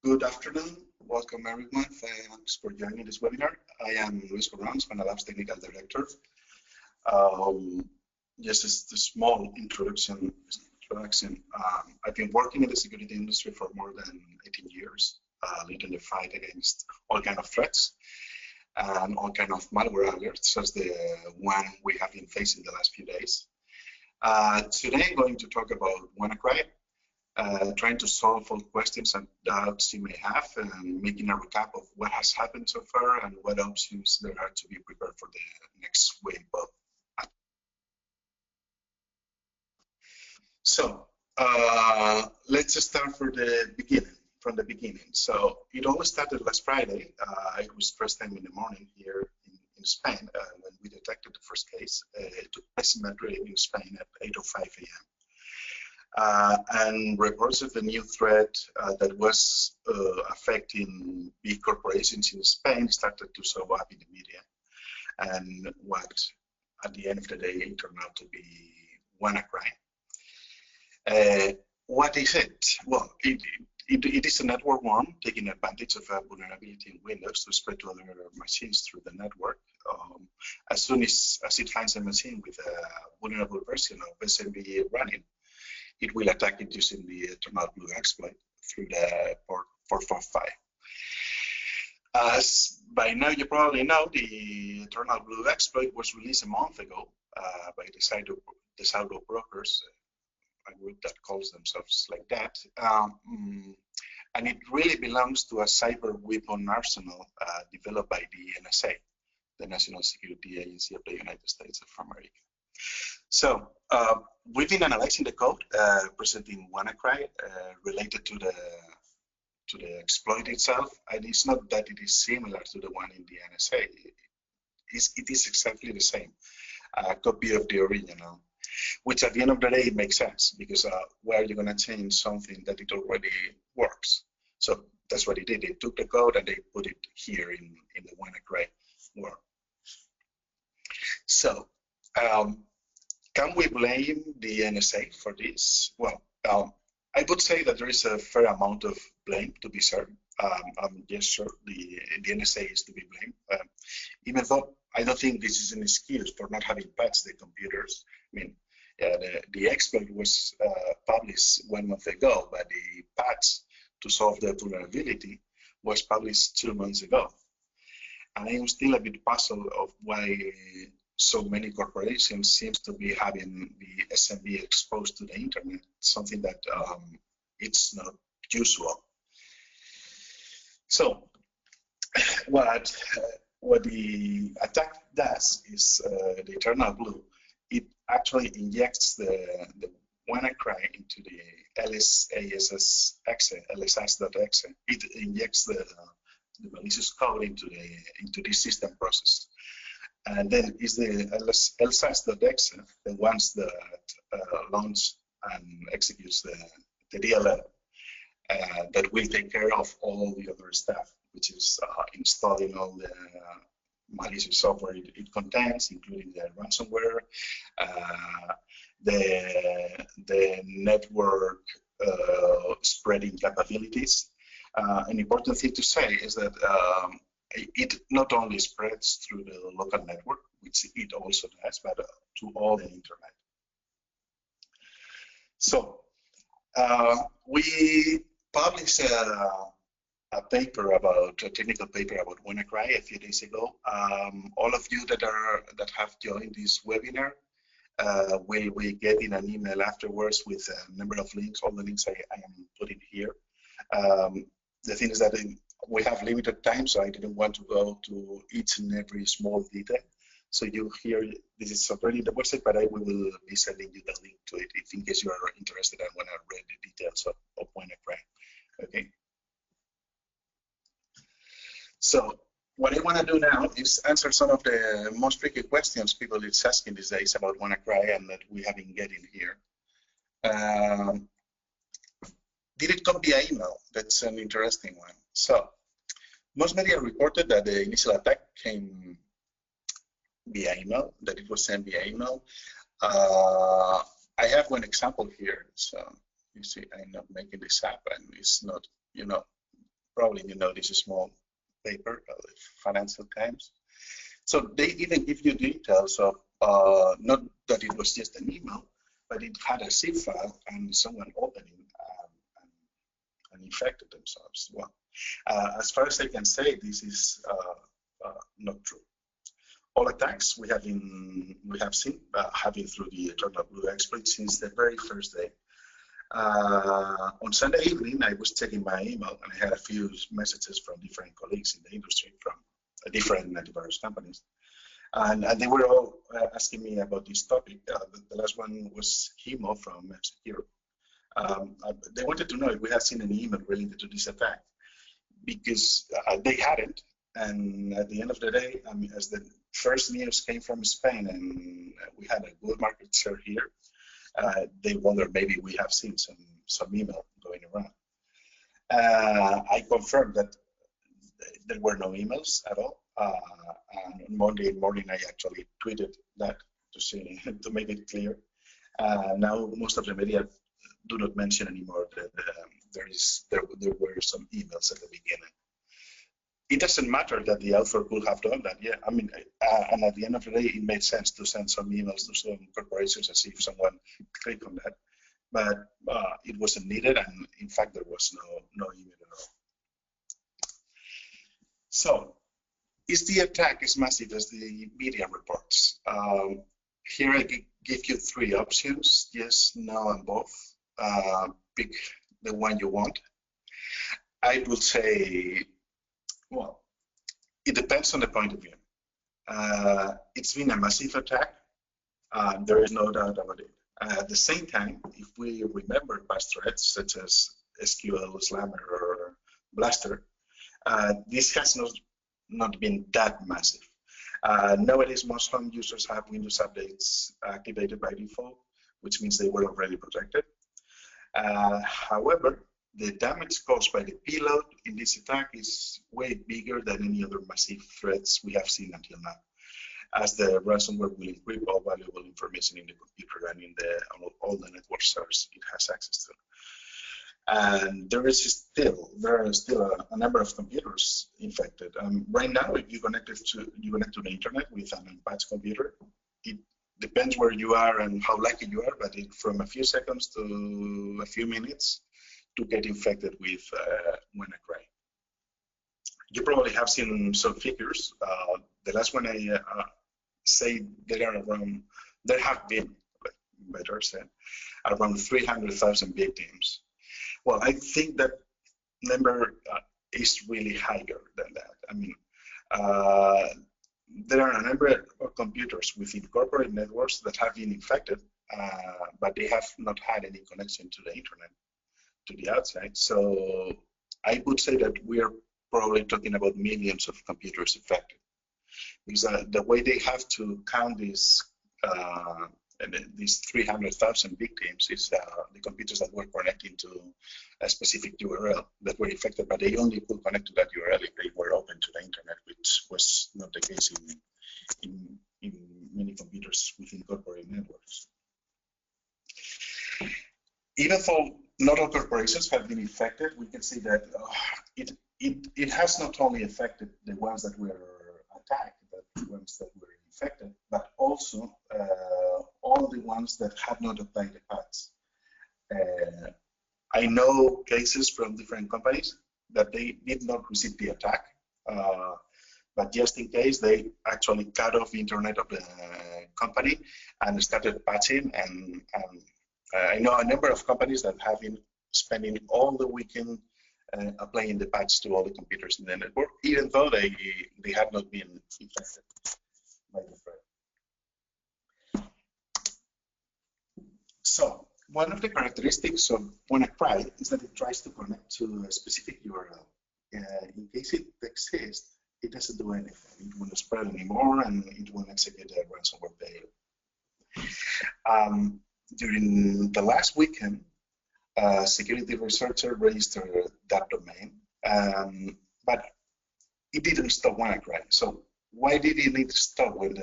Good afternoon. Welcome, everyone. Thanks for joining this webinar. I am Luis Corrons, PandaLabs Technical Director. Just a small introduction. I've been working in the security industry for more than 18 years, leading the fight against all kinds of threats and all kinds of malware alerts, as the one we have been facing the last few days. Today, I'm going to talk about WannaCry, trying to solve all questions and doubts you may have, and making a recap of what has happened so far and what options there are to be prepared for the next wave of attacks. So let's start from the beginning. So it all started last Friday. It was first time in the morning here in Spain when we detected the first case. It took place in Madrid in Spain at 8:05 a.m. And reports of the new threat that was affecting big corporations in Spain started to show up in the media. And what, at the end of the day, it turned out to be WannaCry. What is it? Well, it is a network worm taking advantage of a vulnerability in Windows to spread to other machines through the network. As soon as it finds a machine with a vulnerable version of SMB running, it will attack it using the Eternal Blue exploit through the port 445. As by now you probably know, the Eternal Blue exploit was released a month ago by the Pseudo Brokers, a group that calls themselves like that. And it really belongs to a cyber weapon arsenal developed by the NSA, the National Security Agency of the United States of America. So we've been analyzing the code present in WannaCry related to the exploit itself, and it's not that it is similar to the one in the NSA. It is exactly the same, a copy of the original, which at the end of the day it makes sense, because why are you going to change something that it already works? So that's what it did. It took the code and they put it here in the WannaCry world. So can we blame the NSA for this? Well, I would say that there is a fair amount of blame to be served. I'm just sure the NSA is to be blamed, even though I don't think this is an excuse for not having patched the computers. I mean, the exploit was published 1 month ago, but the patch to solve the vulnerability was published 2 months ago. And I am still a bit puzzled of why so many corporations seems to be having the SMB exposed to the internet, something that it's not usual. So what the attack does is the Eternal Blue. It actually injects the WannaCry into the LSASS.exe. It injects the malicious code into the system process. And then is the LSASS.exe, the ones that launch and executes the DLL that will take care of all the other stuff, which is installing all the malicious software it contains, including the ransomware, the network spreading capabilities. An important thing to say is that it not only spreads through the local network, which it also does, but to all the internet. So we published a technical paper about WannaCry a few days ago. All of you that have joined this webinar will be getting an email afterwards with a number of links. All the links I am putting here. The thing is that we have limited time, so I didn't want to go to each and every small detail. So you hear this is already in the website, but I will be sending you the link to it if in case you are interested and want to read the details of WannaCry. Okay. So what I want to do now is answer some of the most tricky questions people is asking these days about WannaCry and that we have been getting here. Did it come via email? That's an interesting one. So most media reported that the initial attack came via email, that it was sent via email. I have one example here. So you see, I'm not making this up, and it's not, you know, probably you know this small paper, Financial Times. So they even give you details of not that it was just an email, but it had a zip file and someone opening and infected themselves. Well, as far as I can say, this is not true. All attacks we have seen having through the Eternal Blue exploit since the very first day. On Sunday evening, I was checking my email and I had a few messages from different colleagues in the industry from different antivirus companies. And they were all asking me about this topic. The last one was Himo from May Security. They wanted to know if we had seen an email related to this attack, because they hadn't. And at the end of the day, I mean, as the first news came from Spain and we had a good market share here, they wondered maybe we have seen some email going around. I confirmed that there were no emails at all. And on Monday morning, I actually tweeted that to make it clear. Now, most of the media do not mention anymore that there were some emails at the beginning. It doesn't matter that the author could have done that. Yeah, I mean, and at the end of the day, it made sense to send some emails to some corporations and see if someone clicked on that. But it wasn't needed, and in fact, there was no email at all. So, is the attack as massive as the media reports? Here I give you three options: yes, no, and both. Pick the one you want. I would say, well, it depends on the point of view. It's been a massive attack. There is no doubt about it. At the same time, if we remember past threats such as SQL, Slammer, or Blaster, this has not been that massive. Nowadays, most home users have Windows updates activated by default, which means they were already protected. However, the damage caused by the payload in this attack is way bigger than any other massive threats we have seen until now, as the ransomware will encrypt all valuable information in the computer and in all the network servers it has access to. And there are still a number of computers infected. Right now, if you connect to the internet with an unpatched computer, it depends where you are and how lucky you are, but from a few seconds to a few minutes to get infected with WannaCry. You probably have seen some figures. The last one I say there have been, better said, around 300,000 victims. Well, I think that number is really higher than that. I mean, there are a number of computers within corporate networks that have been infected, but they have not had any connection to the internet, to the outside. So I would say that we are probably talking about millions of computers affected, because the way they have to count these 300,000 victims is the computers that were connecting to a specific URL that were infected, but they only could connect to that URL if they were open to the internet, which was not the case in many computers within corporate networks. Even though not all corporations have been infected, we can see that it has not only affected the ones that were attacked, but the ones that were infected, but also all the ones that have not applied the patch. I know cases from different companies that they did not receive the attack, but just in case, they actually cut off the internet of the company and started patching. And I know a number of companies that have been spending all the weekend applying the patch to all the computers in the network, even though they have not been infected by the threat. So one of the characteristics of WannaCry is that it tries to connect to a specific URL. In case it exists, it doesn't do anything. It won't spread anymore, and it won't execute a ransomware payload. During the last weekend, a security researcher registered that domain, but it didn't stop WannaCry. So why did it need to stop when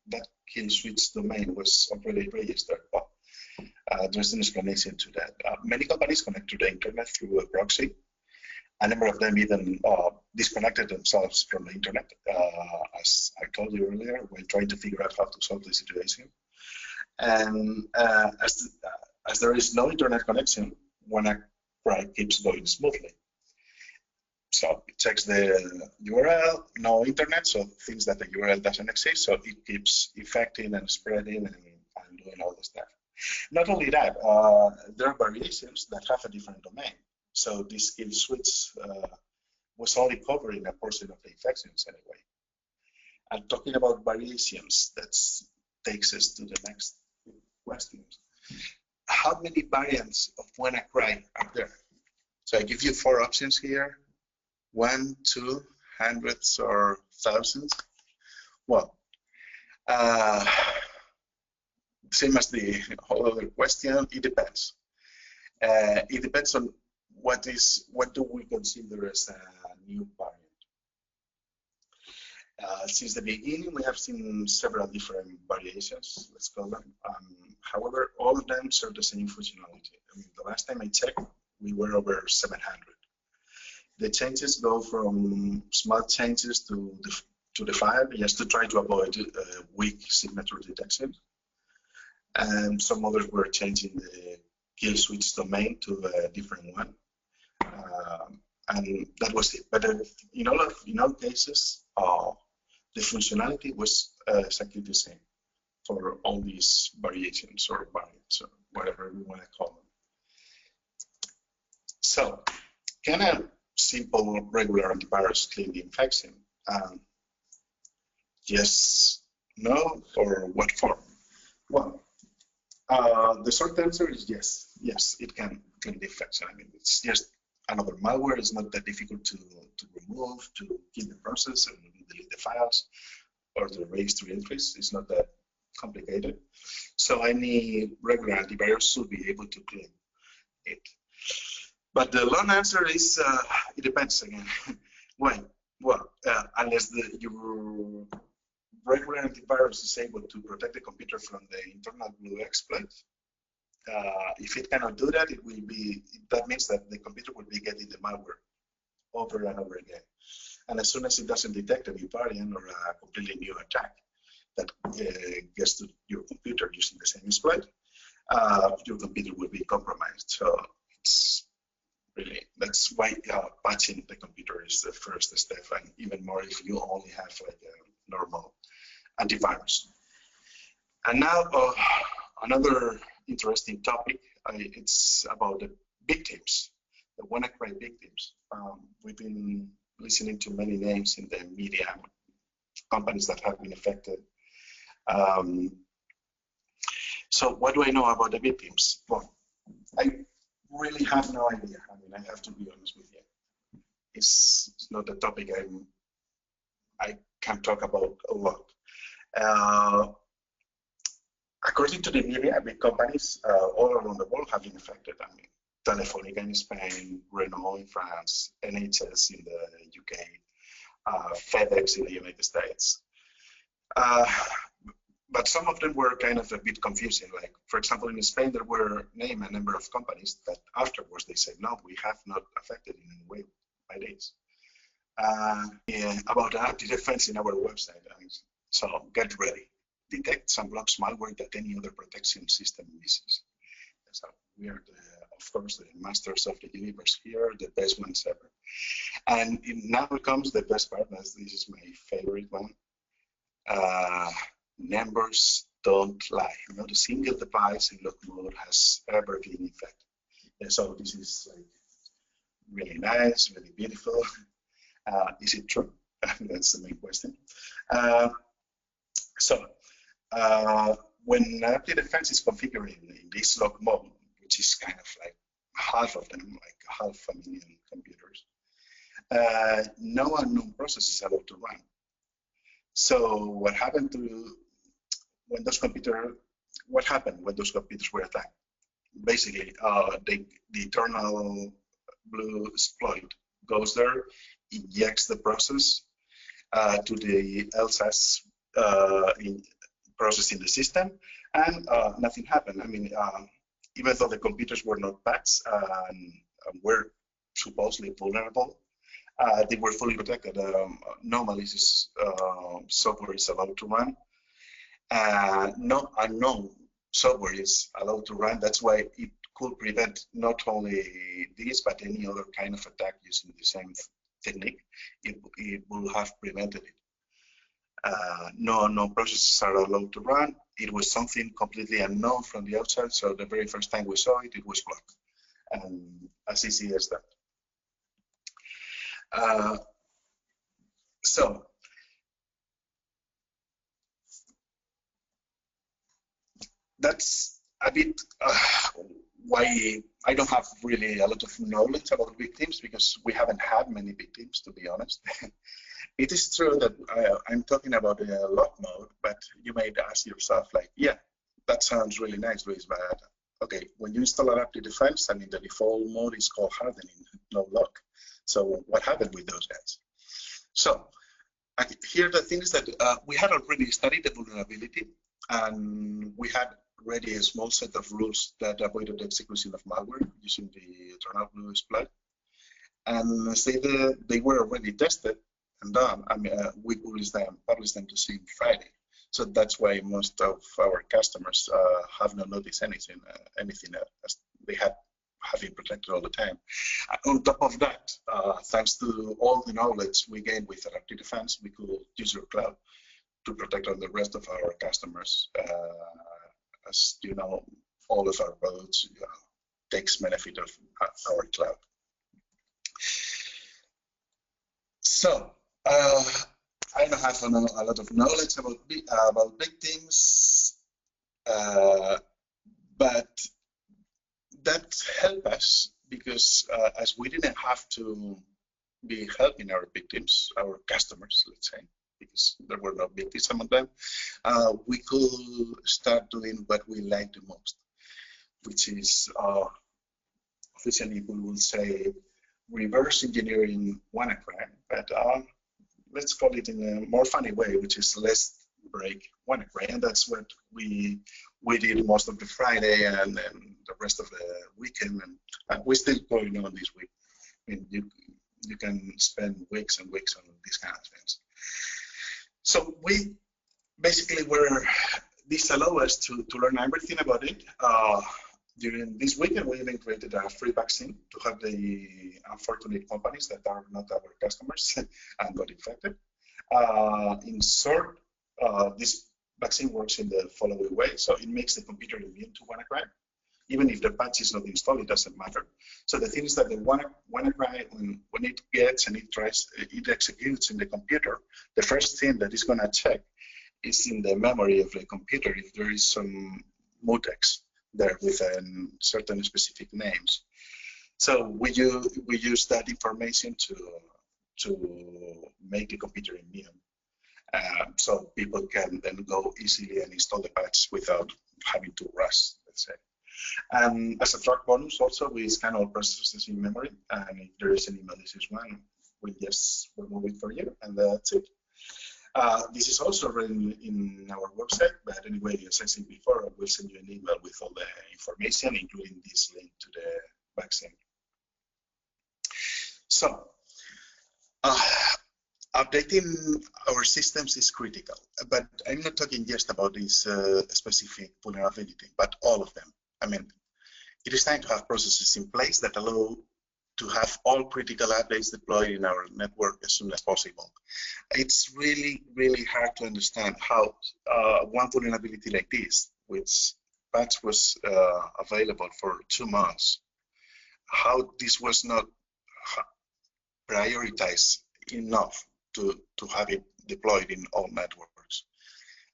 that kill switch domain was already registered? Well, there's an explanation to that. Many companies connect to the internet through a proxy, A number of them even disconnected themselves from the internet, as I told you earlier, when trying to figure out how to solve the situation. And as there is no internet connection, WannaCry keeps going smoothly. So it checks the URL, no internet, so it thinks that the URL doesn't exist, so it keeps infecting and spreading and doing all the stuff. Not only that, there are variations that have a different domain. So this kill switch was only covering a portion of the infections anyway. And talking about variations, that takes us to the next question. How many variants of WannaCry are there? So I give you 4 options here. 1, 2, hundreds, or thousands. Well, same as the whole other question, it depends. It depends on what do we consider as a new variant. Since the beginning, we have seen several different variations, let's call them. However, all of them serve the same functionality. I mean, the last time I checked, we were over 700. The changes go from small changes to the file, just to try to avoid weak signature detection. And some others were changing the kill switch domain to a different one. And that was it. But in all cases, the functionality was exactly the same for all these variations or variants or whatever we want to call them. So, can a simple regular antivirus clean the infection? Yes, no, or what form? Well, the short answer is yes. Yes, it can clean the infection. I mean, it's just another malware. It's not that difficult to remove, to kill the process and delete the files, or to erase the entries. It's not that complicated. So any regular antivirus should be able to clean it. But the long answer is it depends again. Why? Well, unless your regular antivirus is able to protect the computer from the internal blue exploit, if it cannot do that, it will be. That means that the computer will be getting the malware over and over again. And as soon as it doesn't detect a new variant or a completely new attack that gets to your computer using the same exploit, your computer will be compromised. So it's really, that's why patching the computer is the first step, and even more if you only have like a normal antivirus. And now another interesting topic, it's about the victims, the WannaCry victims. We've been listening to many names in the media, companies that have been affected. So what do I know about the victims? Well, I really have no idea. I mean, I have to be honest with you. It's not a topic I can talk about a lot. According to the media, big companies all around the world have been affected. I mean, Telefónica in Spain, Renault in France, NHS in the UK, FedEx in the United States. But some of them were kind of a bit confusing. Like, for example, in Spain, there were named a number of companies that afterwards they said, no, we have not affected in any way by this. About anti-defense in our website. So get ready. Detect some blocks malware that any other protection system misses. So we are, of course, the masters of the universe here, the best ones ever. And now comes the best part. This is my favorite one. Numbers don't lie. Not a single device in log mode has ever been infected. And so this is like really nice, really beautiful. Is it true? That's the main question. When anti-defense is configuring in this log mode, which is kind of like half of them, like 500,000 computers, no unknown process is allowed to run. So what happened when those computers were attacked? Basically, the internal blue exploit goes there, injects the process to the LSAS process in the system, and nothing happened. I mean, even though the computers were not patched and were supposedly vulnerable. They were fully protected. No malicious software is allowed to run. No unknown software is allowed to run. That's why it could prevent not only this, but any other kind of attack using the same technique. It will have prevented it. No processes are allowed to run. It was something completely unknown from the outside, so the very first time we saw it, it was blocked. And as easy as that. So that's a bit why I don't have really a lot of knowledge about victims, because we haven't had many victims, to be honest. It is true that I'm talking about a lock mode, but you might ask yourself, like, yeah, that sounds really nice, Luis, but okay, when you install adaptive defense, I mean, the default mode is called hardening, no lock. So what happened with those guys? So here the thing is that we had already studied the vulnerability, and we had already a small set of rules that avoided the execution of malware using the Eternal Blue exploit. And say they were already tested and done. I mean, we published them the same Friday. So that's why most of our customers have not noticed anything as they have been protected all the time. On top of that, thanks to all the knowledge we gained with adaptive defense, we could use your cloud to protect all the rest of our customers. As you know, all of our products takes benefit of our cloud. So I don't have a lot of knowledge about victims, but that helped us because as we didn't have to be helping our victims, our customers, let's say, because there were no victims among them, we could start doing what we like the most, which is officially we will say reverse engineering WannaCry, but let's call it in a more funny way, which is let's break WannaCry, and that's what we did most of the Friday and then the rest of the weekend, and we're still going on this week. I mean, you can spend weeks and weeks on these kind of things. So we basically this allowed us to learn everything about it. During this weekend, we even created a free vaccine to help the unfortunate companies that are not our customers and got infected. In short, this vaccine works in the following way. So it makes the computer immune to WannaCry. Even if the patch is not installed, it doesn't matter. So the thing is that the WannaCry, when it gets and it executes in the computer, the first thing that it's going to check is in the memory of the computer if there is some mutex there with certain specific names. So we use that information to make the computer immune. So people can then go easily and install the patch without having to rush, let's say. And as a track bonus, also we scan all processes in memory, and if there is any malicious one, we just remove it for you, and that's it. This is also written in our website, but anyway, as I said before, I will send you an email with all the information, including this link to the vaccine. So, updating our systems is critical, but I'm not talking just about this specific vulnerability, but all of them. I mean, it is time to have processes in place that allow to have all critical updates deployed in our network as soon as possible. It's really, really hard to understand how one vulnerability like this, which patch was available for 2 months, how this was not prioritized enough to have it deployed in all networks.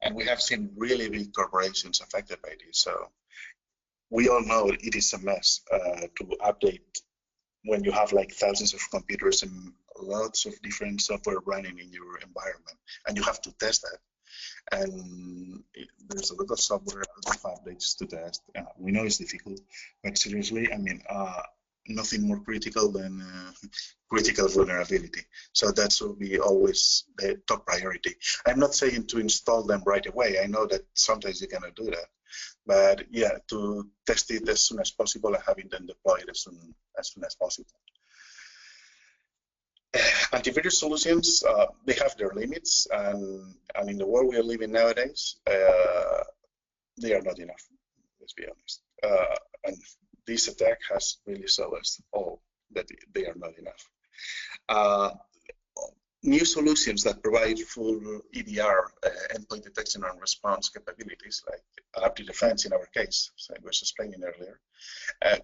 And we have seen really big corporations affected by this. So we all know it is a mess to update when you have like thousands of computers and lots of different software running in your environment, and you have to test that. And there's a lot of software, a lot of updates to test. We know it's difficult, but seriously, I mean, nothing more critical than critical vulnerability. So that will be always the top priority. I'm not saying to install them right away. I know that sometimes you cannot do that. But yeah, to test it as soon as possible and having them deployed as soon as possible. Antivirus solutions, they have their limits, and in the world we are living nowadays, they are not enough, let's be honest. And this attack has really shown us all that they are not enough. New solutions that provide full EDR, endpoint detection and response capabilities, like adaptive defense in our case, as I was explaining earlier,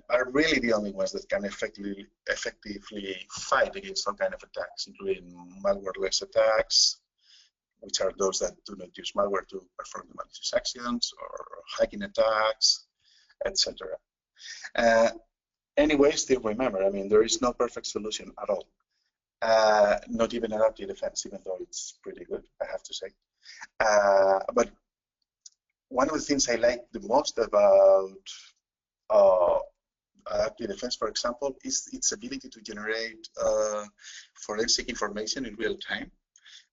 are really the only ones that can effectively fight against some kind of attacks, including malware-less attacks, which are those that do not use malware to perform the malicious actions, or hacking attacks, etc. Anyway, still remember, I mean, there is no perfect solution at all. Not even adaptive defense, even though it's pretty good, I have to say. But one of the things I like the most about adaptive defense, for example, is its ability to generate forensic information in real time.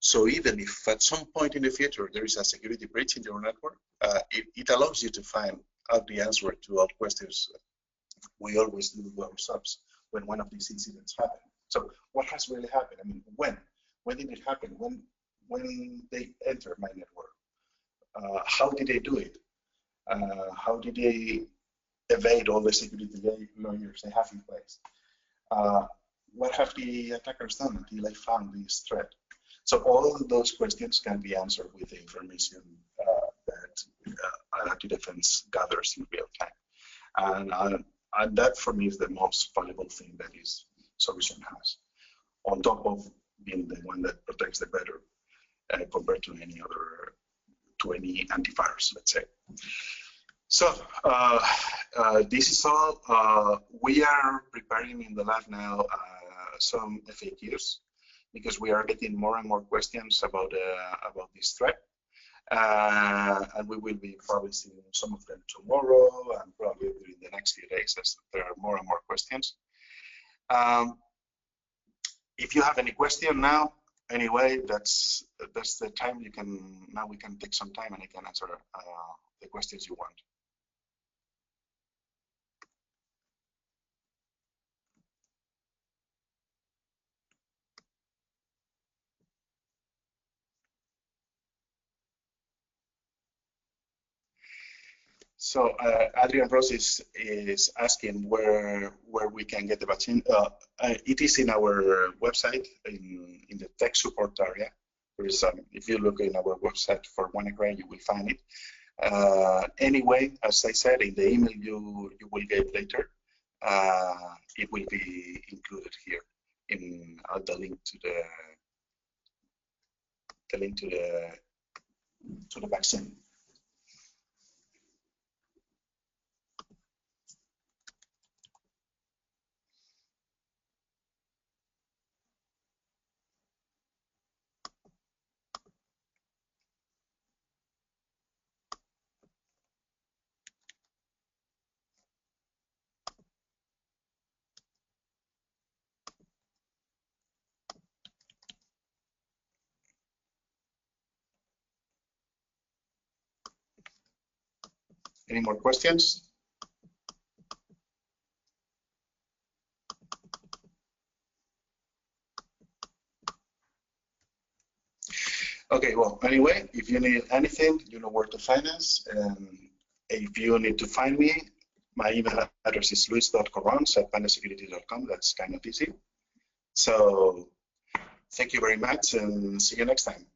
So even if at some point in the future there is a security breach in your network, it allows you to find out the answer to all questions we always do ourselves when one of these incidents happen. So what has really happened? I mean, when did it happen? When they enter my network? How did they do it? How did they evade all the security lawyers they have in place? What have the attackers done until they found this threat? So all of those questions can be answered with the information that adaptive defense gathers in real time. And that, for me, is the most valuable thing that this solution has, on top of being the one that protects the better compared to any antivirus, let's say. So this is all. We are preparing in the lab now some FAQs, because we are getting more and more questions about this threat. And we will be publishing some of them tomorrow and probably during the next few days, as there are more and more questions. If you have any question now, anyway, that's the time you can. Now we can take some time and I can answer the questions you want. So Adrian Ross is asking where we can get the vaccine. It is in our website in the tech support area. There is if you look in our website for WannaCry, you will find it. Anyway, as I said, in the email you will get later, it will be included here in the link to the vaccine. Any more questions? Okay, well, anyway, if you need anything, you know where to find us. If you need to find me, my email address is luis.corrons@pandasecurity.com. That's kind of easy. So thank you very much and see you next time.